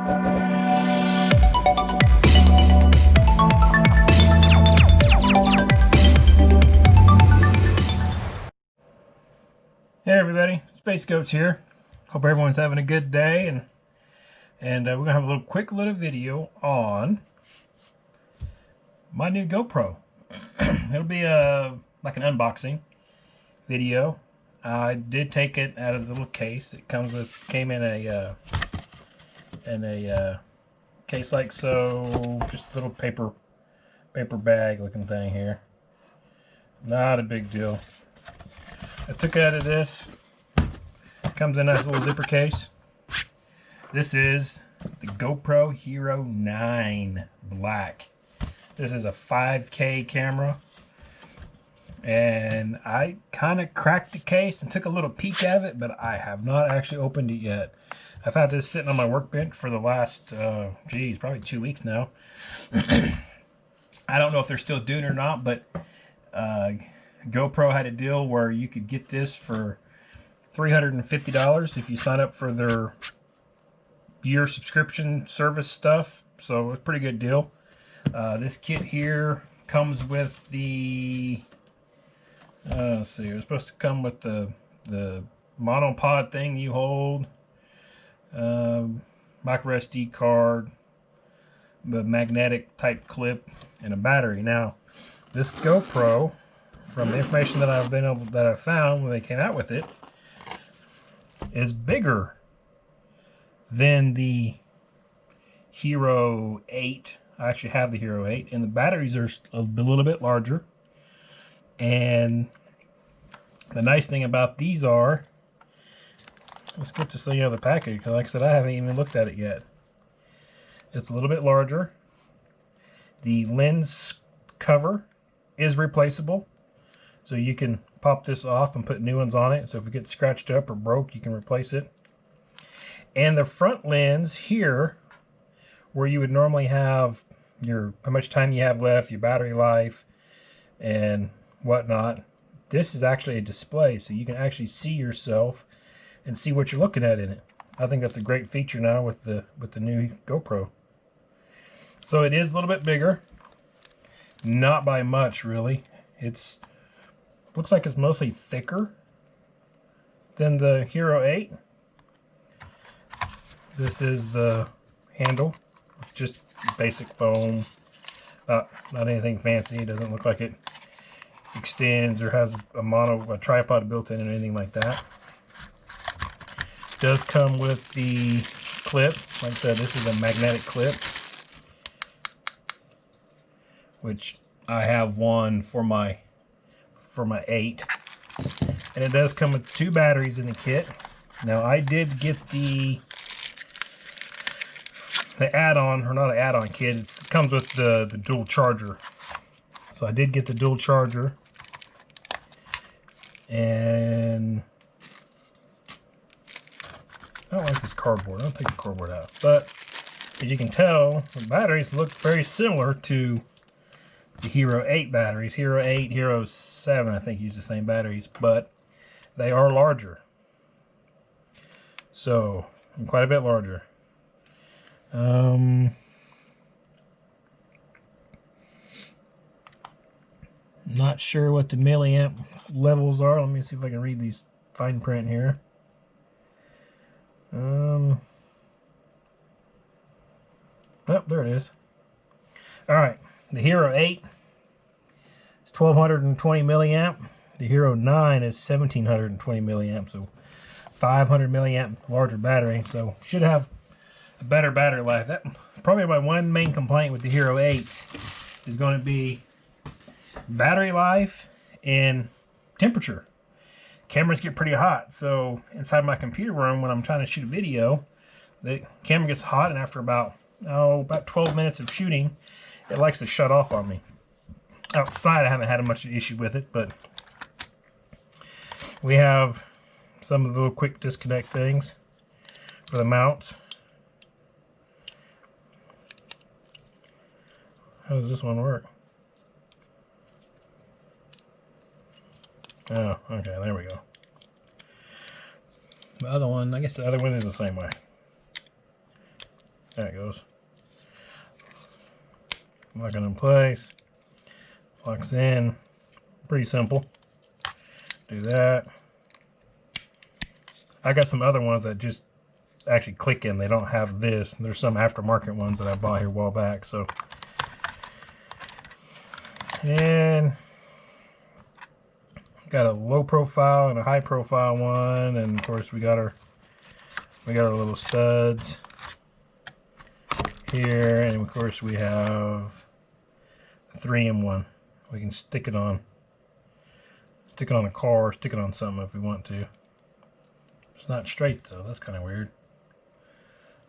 Hey everybody, Space Goats here. Hope everyone's having a good day, and we're gonna have a quick little video on my new GoPro. It'll be like an unboxing video. I did take it out of the little case. It came in a case like so, just a little paper bag looking thing here. Not a big deal. I took it out of this. It comes in a nice little zipper case. This is the GoPro Hero 9 Black. This is a 5K camera. And I kind of cracked the case and took a little peek at it, but I have not actually opened it yet. I've had this sitting on my workbench for the last, probably 2 weeks now. I don't know if they're still doing it or not, but GoPro had a deal where you could get this for $350 if you sign up for their year subscription service stuff. So it's a pretty good deal. This kit here comes with the let's see, it's supposed to come with the monopod thing you hold, micro SD card, the magnetic type clip, and a battery. Now this GoPro, from the information that I found when they came out with it, is bigger than the Hero 8. I actually have the Hero 8, and the batteries are a little bit larger. And the nice thing about these are, let's get this thing out of the package, because like I said, I haven't even looked at it yet. It's a little bit larger. The lens cover is replaceable, so you can pop this off and put new ones on it. So if it gets scratched up or broke, you can replace it. And the front lens here, where you would normally have how much time you have left, your battery life, and whatnot, this is actually a display, so you can actually see yourself and see what you're looking at in it. I think that's a great feature now with the new GoPro. So it is a little bit bigger, not by much really. Looks like it's mostly thicker than the Hero 8. This is the handle, just basic foam, not anything fancy. It doesn't look like it extends or has a tripod built in or anything like that. It does come with the clip. Like I said, this is a magnetic clip, which I have one for my 8, and it does come with 2 batteries in the kit. Now I did get the add-on, or not an add-on kit, it comes with the dual charger. So I did get the dual charger, and I don't like this cardboard. I'll take the cardboard out. But as you can tell, the batteries look very similar to the Hero 8 batteries. Hero 8, Hero 7, I think, use the same batteries, but they are larger. So, quite a bit larger. Not sure what the milliamp levels are. Let me see if I can read these fine print here. Oh, there it is. Alright, the Hero 8 is 1220 milliamp. The Hero 9 is 1720 milliamp, so 500 milliamp larger battery, so should have a better battery life. That probably my one main complaint with the Hero 8 is going to be battery life and temperature. Cameras get pretty hot, so inside my computer room when I'm trying to shoot a video, the camera gets hot, and after about 12 minutes of shooting, it likes to shut off on me. Outside, I haven't had much issue with it, but we have some of the little quick disconnect things for the mounts. How does this one work? Oh, okay, there we go. The other one, I guess the other one is the same way. There it goes. Lock it in place. Locks in. Pretty simple. Do that. I got some other ones that just actually click in. They don't have this. There's some aftermarket ones that I bought here a while back. So, and got a low profile and a high profile one, and of course we got our little studs here, and of course we have a 3-in-1. We can stick it on a car, stick it on something if we want to. It's not straight though. That's kind of weird.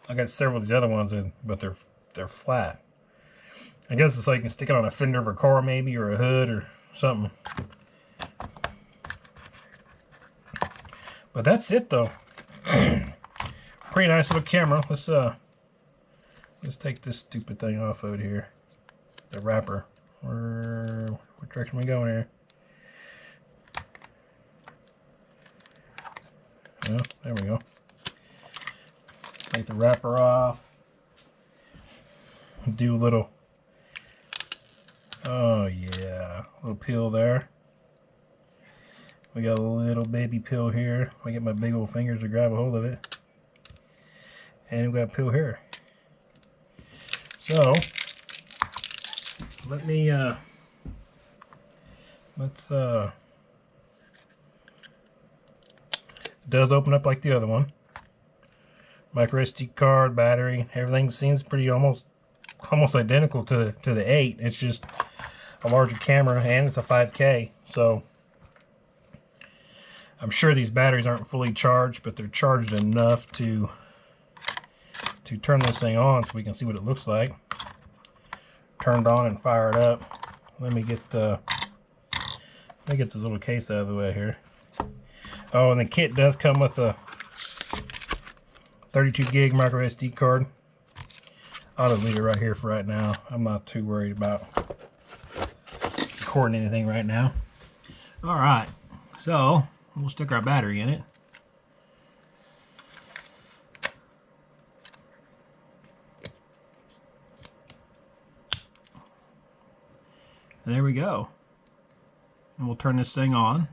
I got several of these other ones, but they're flat. I guess it's like you can stick it on a fender of a car maybe, or a hood or something. But that's it though. Pretty nice little camera. Let's take this stupid thing off out here. The wrapper. What direction are we going here? Oh, there we go. Take the wrapper off. Do a little, oh yeah, a little peel there. We got a little baby peel here. I get my big old fingers to grab a hold of it. And we got a peel here. So, let me, it does open up like the other one. Micro SD card, battery, everything seems pretty almost identical to the 8. It's just a larger camera, and it's a 5K. So I'm sure these batteries aren't fully charged, but they're charged enough to turn this thing on so we can see what it looks like. Turned on and fire it up. Let me get this little case out of the way here. Oh, and the kit does come with a 32 gig micro SD card. I'll just leave it right here for right now. I'm not too worried about recording anything right now. All right, so we'll stick our battery in it. And there we go. And we'll turn this thing on.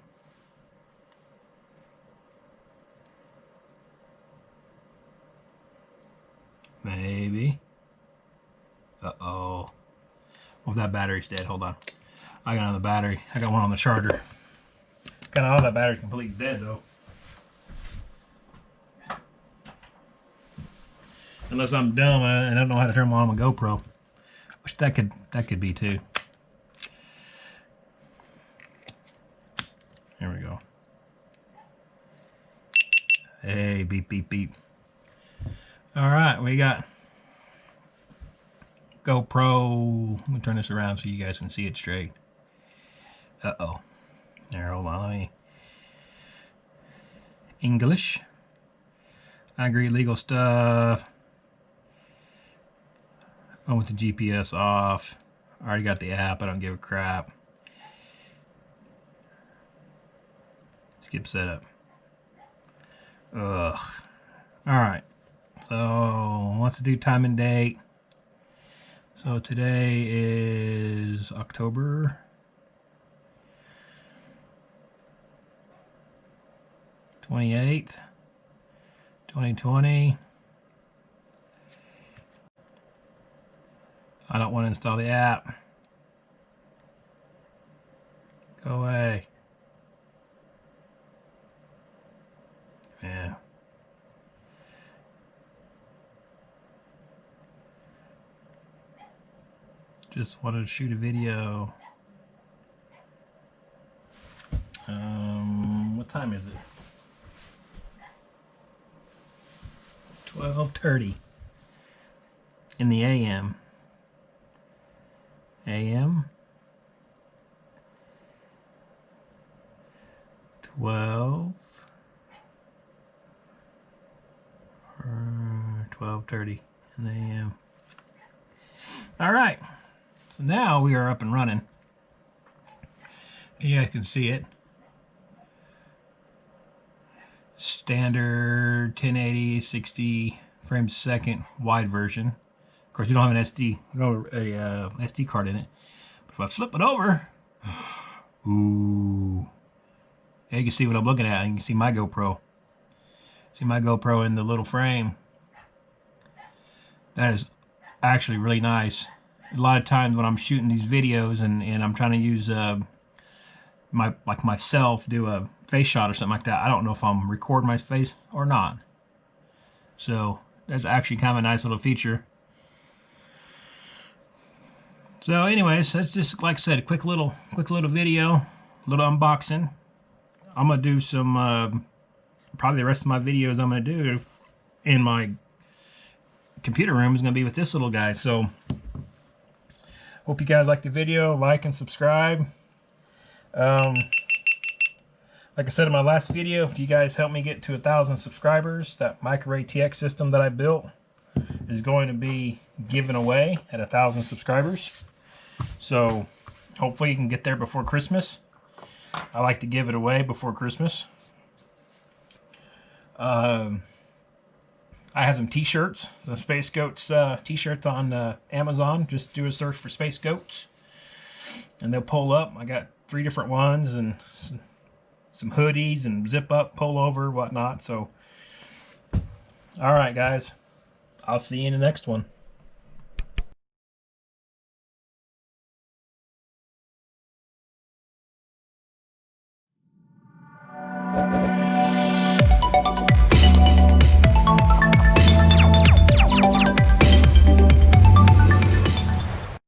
Maybe. Uh-oh. Well, that battery's dead. Hold on. I got another battery. I got one on the charger. Kind of all that battery's completely dead though. Unless I'm dumb and I don't know how to turn on my GoPro. Which that could be too. There we go. Hey, beep, beep, beep. All right, we got GoPro. Let me turn this around so you guys can see it straight. Uh-oh. There, hold on. Let me. English. I agree, legal stuff. Oh, with the GPS off. I already got the app. I don't give a crap. Skip setup. Ugh. Alright. So, let's do time and date. So, today is October 28th, 2020. I don't want to install the app. Go away. Yeah. Just wanted to shoot a video. What time is it? 12:30 in the AM. AM 12 12:30 in the AM. All right, so now we are up and running. You guys can see it. Standard 1080 60 frames a second wide version. Of course, you don't have an SD, SD card in it. But if I flip it over, ooh, yeah, you can see what I'm looking at. You can see my GoPro. See my GoPro in the little frame. That is actually really nice. A lot of times when I'm shooting these videos and I'm trying to use myself, do a face shot or something like that, I don't know if I'm recording my face or not. So that's actually kind of a nice little feature. So anyways, that's just, like I said, a quick little video, little unboxing. I'm gonna do some probably the rest of my videos I'm gonna do in my computer room is gonna be with this little guy. So hope you guys like the video. Like and subscribe. Like I said in my last video, if you guys help me get to 1,000 subscribers, that Micro ATX system that I built is going to be given away at 1,000 subscribers. So hopefully you can get there before Christmas. I like to give it away before Christmas. I have some t-shirts, the Space Goats t-shirts on Amazon. Just do a search for Space Goats and they'll pull up. I got 3 different ones and some hoodies and zip up, pull over, whatnot. So, all right, guys, I'll see you in the next one.